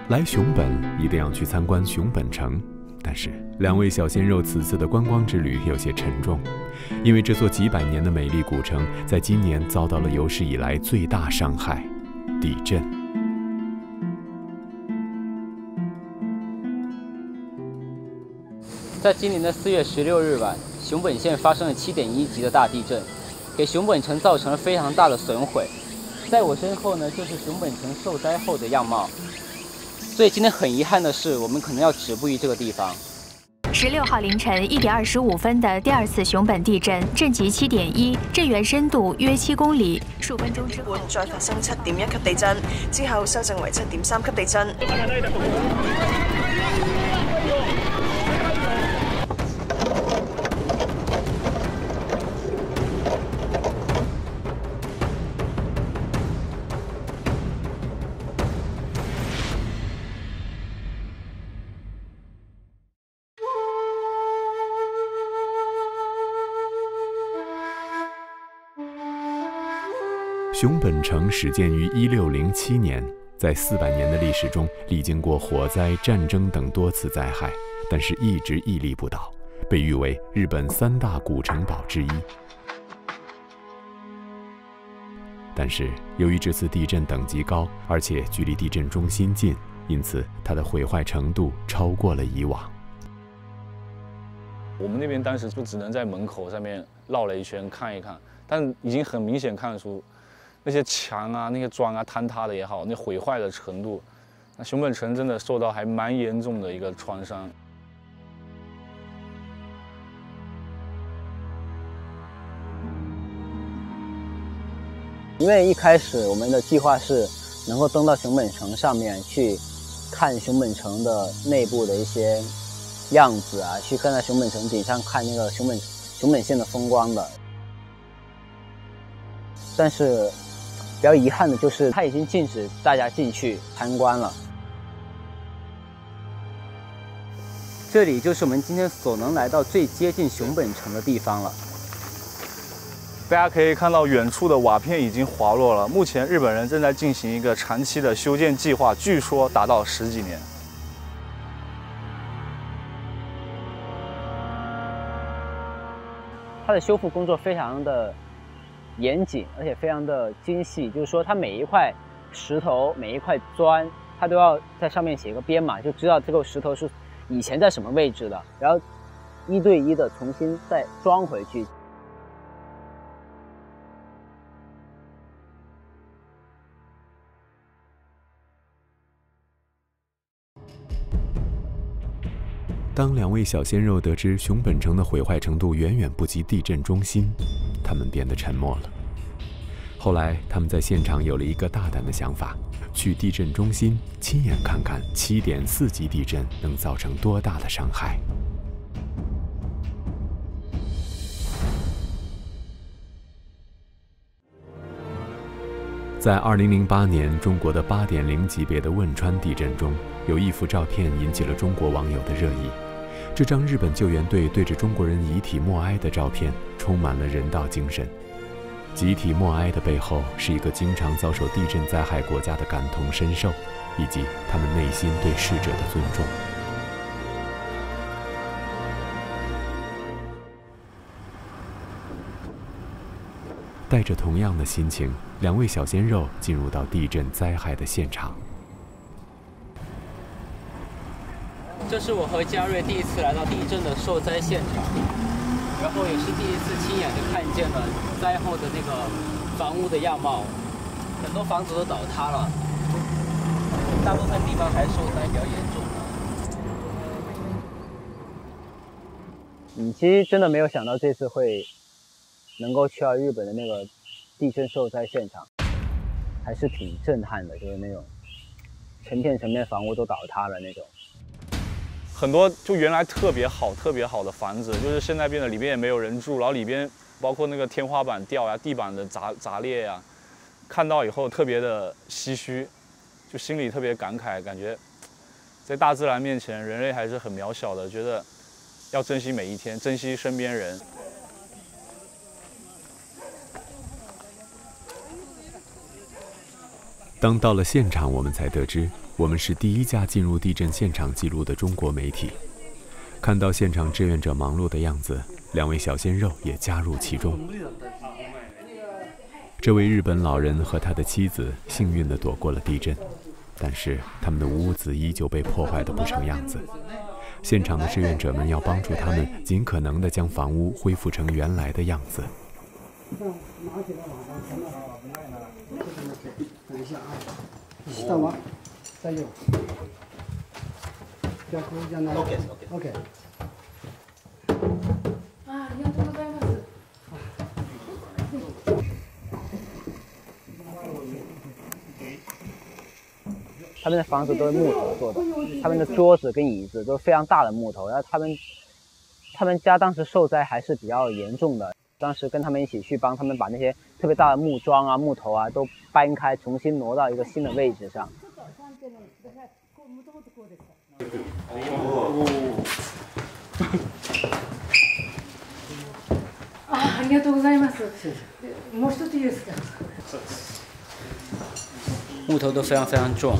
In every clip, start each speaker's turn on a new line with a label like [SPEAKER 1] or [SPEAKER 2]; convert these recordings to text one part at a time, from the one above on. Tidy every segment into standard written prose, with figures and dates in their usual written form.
[SPEAKER 1] 来熊本一定要去参观熊本城，但是两位小鲜肉此次的观光之旅有些沉重，因为这座几百年的美丽古城在今年遭到了有史以来最大伤害——地震。
[SPEAKER 2] 在今年的4月16日晚，熊本县发生了7.1级的大地震，给熊本城造成了非常大的损毁。在我身后呢，就是熊本城受灾后的样貌。所以今天很遗憾的是，我们可能要止步于这个地方。
[SPEAKER 3] 16号凌晨1点25分的第2次熊本地震，震级7.1，震源深度約7公里。數分鐘之後，
[SPEAKER 4] 再發生7.1級地震，之後修正為7.3級地震。
[SPEAKER 1] 熊本城始建于1607年，在400年的历史中，历经过火灾、战争等多次灾害，但是一直屹立不倒，被誉为日本3大古城堡之一。但是由于这次地震等级高，而且距离地震中心近，因此它的毁坏程度超过了以往。
[SPEAKER 5] 我们那边当时就只能在门口上面绕了一圈看一看，但已经很明显看出那些墙啊、那些砖啊坍塌的也好，那毁坏的程度，那熊本城真的受到还蛮严重的一个创伤。
[SPEAKER 2] 因为一开始我们的计划是能够登到熊本城上面去看熊本城的内部的一些样子啊，去跟在熊本城顶上看那个熊本县的风光的。但是比较遗憾的就是它已经禁止大家进去参观了。这里就是我们今天所能来到最接近熊本城的地方了。
[SPEAKER 5] 大家可以看到远处的瓦片已经滑落了，目前日本人正在进行一个长期的修建计划，据说达到10几年。
[SPEAKER 2] 它的修复工作非常的严谨，而且非常的精细，就是说它每一块石头、每一块砖，它都要在上面写一个编码，就知道这个石头是以前在什么位置的，然后1对1的重新再装回去。
[SPEAKER 1] 当两位小鲜肉得知熊本城的毁坏程度远远不及地震中心，他们变得沉默了。后来，他们在现场有了一个大胆的想法，去地震中心亲眼看看7.4级地震能造成多大的伤害。在2008年中国的8.0级别的汶川地震中，有一幅照片引起了中国网友的热议。这张日本救援队对着中国人遗体默哀的照片充满了人道精神。集体默哀的背后是一个经常遭受地震灾害国家的感同身受，以及他们内心对逝者的尊重。带着同样的心情，两位小鲜肉进入到地震灾害的现场。
[SPEAKER 2] 这是我和嘉瑞第一次来到地震的受灾现场，然后也是第一次亲眼的看见了灾后的那个房屋的样貌，很多房子都倒塌了，大部分地方还受灾比较严重。其实真的没有想到这次会能够去到日本的那个地震受灾现场，还是挺震撼的，就是那种成片房屋都倒塌了那种。
[SPEAKER 5] 很多就原来特别好的房子，就是现在变得里边也没有人住，然后里边包括那个天花板掉呀、地板的砸裂呀，看到以后特别的唏嘘，就心里特别感慨，感觉在大自然面前，人类还是很渺小的，觉得要珍惜每一天，珍惜身边人。
[SPEAKER 1] 当到了现场，我们才得知，我们是第一家进入地震现场记录的中国媒体。看到现场志愿者忙碌的样子，2位小鲜肉也加入其中。这位日本老人和他的妻子幸运地躲过了地震，但是他们的屋子依旧被破坏得不成样子。现场的志愿者们要帮助他们尽可能地将房屋恢复成原来的样子。
[SPEAKER 6] 他们的房子都是木头做的，他们的桌子跟椅子都是非常大的木头。然后他们家当时受灾还是比较严重的，当时跟他们一起去帮他们把那些特别大的木桩啊、木头啊都搬开，重新挪到一个新的位置上。
[SPEAKER 7] ありがとうございます。もう一ついいですか？
[SPEAKER 2] 木头都非常重，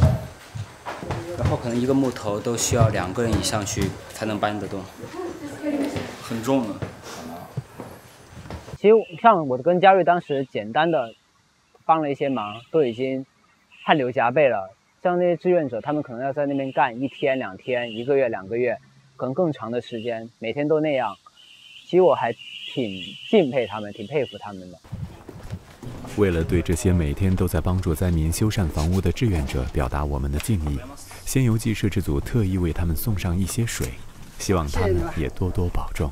[SPEAKER 2] 然后可能一个木头都需要2个人以上去才能搬得动，
[SPEAKER 5] 很重的。
[SPEAKER 6] 其实像我跟嘉瑞当时简单的帮了一些忙，都已经汗流浃背了。像那些志愿者，他们可能要在那边干1天、2天、1个月、2个月，可能更长的时间，每天都那样。其实我还挺敬佩他们，挺佩服他们的。
[SPEAKER 1] 为了对这些每天都在帮助灾民修缮房屋的志愿者表达我们的敬意，仙游记摄制组特意为他们送上一些水，希望他们也多多保重。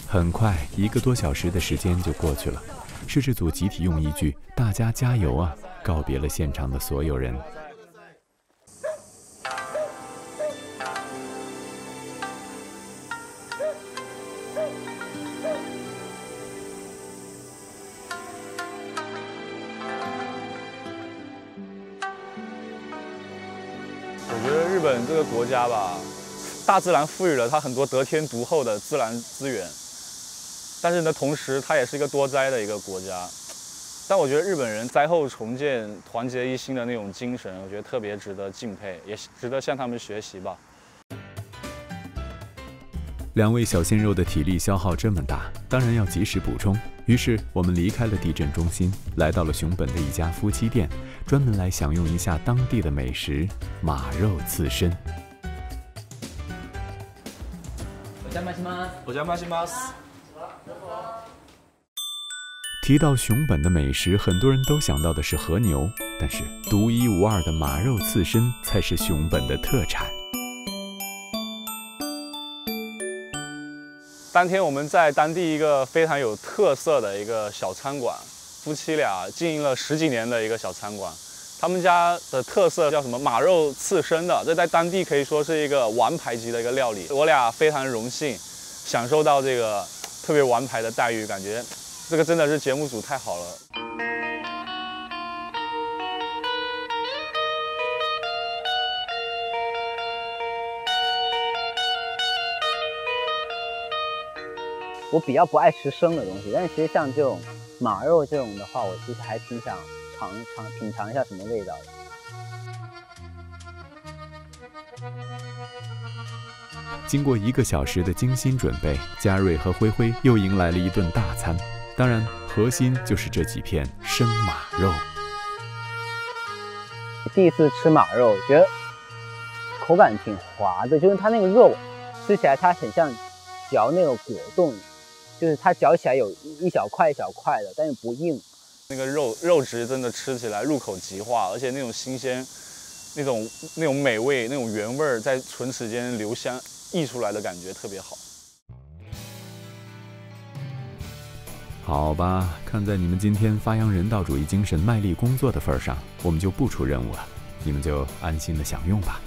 [SPEAKER 1] 很快，1个多小时的时间就过去了。摄制组集体用一句“大家加油啊”告别了现场的所有人。
[SPEAKER 5] 我觉得日本这个国家吧，大自然赋予了它很多得天独厚的自然资源，但是呢，同时它也是一个多灾的一个国家。但我觉得日本人灾后重建、团结一心的那种精神，我觉得特别值得敬佩，也值得向他们学习吧。
[SPEAKER 1] 2位小鲜肉的体力消耗这么大，当然要及时补充。于是我们离开了地震中心，来到了熊本的一家夫妻店，专门来享用一下当地的美食——马肉刺身。提到熊本的美食，很多人都想到的是和牛，但是独一无二的马肉刺身才是熊本的特产。
[SPEAKER 5] 当天我们在当地一个非常有特色的一个小餐馆，夫妻俩经营了10几年的一个小餐馆。他们家的特色叫什么？马肉刺身的，这在当地可以说是一个王牌级的一个料理。我俩非常荣幸享受到这个特别王牌的待遇，感觉这个真的是节目组太好了。
[SPEAKER 6] 我比较不爱吃生的东西，但是其实像这种马肉这种的话，我其实还挺想品尝一下什么味道的。
[SPEAKER 1] 经过1个小时的精心准备，嘉瑞和灰灰又迎来了一顿大餐。当然，核心就是这几片生马肉。
[SPEAKER 6] 第一次吃马肉，觉得口感挺滑的，就是它那个肉吃起来它很像嚼那个果冻。 就是它嚼起来有一小块一小块的，但是不硬。
[SPEAKER 5] 那个肉质真的吃起来入口即化，而且那种新鲜、那种美味、那种原味在唇齿间流香溢出来的感觉特别好。
[SPEAKER 1] 好吧，看在你们今天发扬人道主义精神、卖力工作的份上，我们就不出任务了，你们就安心的享用吧。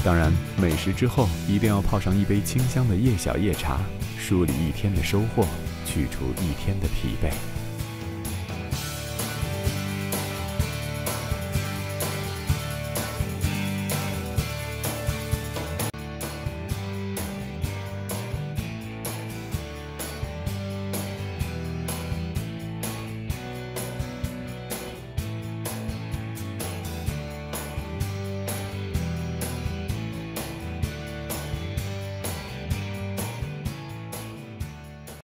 [SPEAKER 1] 当然，美食之后一定要泡上一杯清香的夜小夜茶，梳理一天的收获，去除一天的疲惫。